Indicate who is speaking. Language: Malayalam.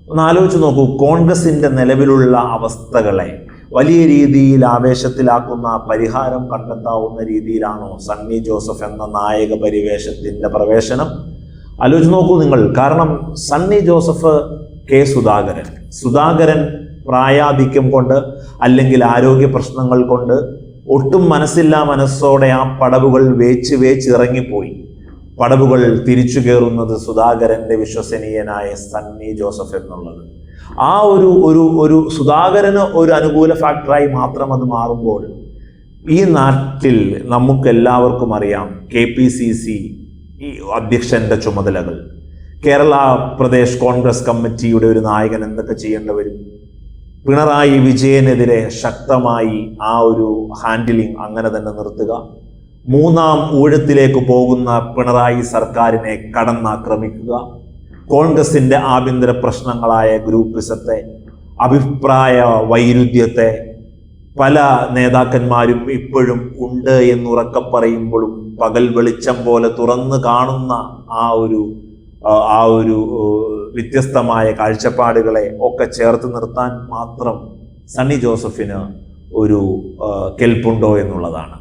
Speaker 1: ഒന്ന് ആലോചിച്ച് നോക്കൂ, കോൺഗ്രസിൻ്റെ നിലവിലുള്ള അവസ്ഥകളെ വലിയ രീതിയിൽ ആവേശത്തിലാക്കുന്ന പരിഹാരം കണ്ടെത്താവുന്ന രീതിയിലാണോ സണ്ണി ജോസഫ് എന്ന നായക പരിവേഷത്തിൻ്റെ പ്രവേശനം? ആലോചിച്ച് നോക്കൂ നിങ്ങൾ. കാരണം സണ്ണി ജോസഫ്, കെ സുധാകരൻ പ്രായാധിക്യം കൊണ്ട് അല്ലെങ്കിൽ ആരോഗ്യ പ്രശ്നങ്ങൾ കൊണ്ട് ഒട്ടും മനസ്സോടെ ആ പടവുകൾ വേച്ചിറങ്ങിപ്പോയി. പടവുകൾ തിരിച്ചു കയറുന്നത് സുധാകരൻ്റെ വിശ്വസനീയനായ സണ്ണി ജോസഫ് എന്നുള്ളത്. ആ ഒരു സുധാകരന് ഒരു അനുകൂല ഫാക്ടറായി മാത്രം അത് മാറുമ്പോൾ ഈ നാട്ടിൽ നമുക്കെല്ലാവർക്കും അറിയാം KPCC അധ്യക്ഷന്റെ ചുമതലകൾ, കേരള പ്രദേശ് കോൺഗ്രസ് കമ്മിറ്റിയുടെ ഒരു നായകൻ എന്തൊക്കെ ചെയ്യേണ്ടി വരും. പിണറായി വിജയനെതിരെ ശക്തമായി ആ ഒരു ഹാൻഡിലിംഗ് അങ്ങനെ തന്നെ നിർത്തുക. മൂന്നാം ഊഴത്തിലേക്ക് പോകുന്ന പിണറായി സർക്കാരിനെ കടന്നാക്രമിക്കുക. കോൺഗ്രസിൻ്റെ ആഭ്യന്തര പ്രശ്നങ്ങളായ ഗ്രൂപ്പിസത്തെ, അഭിപ്രായ വൈരുദ്ധ്യത്തെ പല നേതാക്കന്മാരും ഇപ്പോഴും ഉണ്ട് എന്നുറക്കെ പറയുമ്പോഴും പകൽ വെളിച്ചം പോലെ തുറന്നു കാണുന്ന ആ ഒരു വ്യത്യസ്തമായ കാഴ്ചപ്പാടുകളെ ഒക്കെ ചേർത്ത് നിർത്താൻ മാത്രം സണ്ണി ജോസഫിന് ഒരു കെൽപ്പുണ്ടോ എന്നുള്ളതാണ്.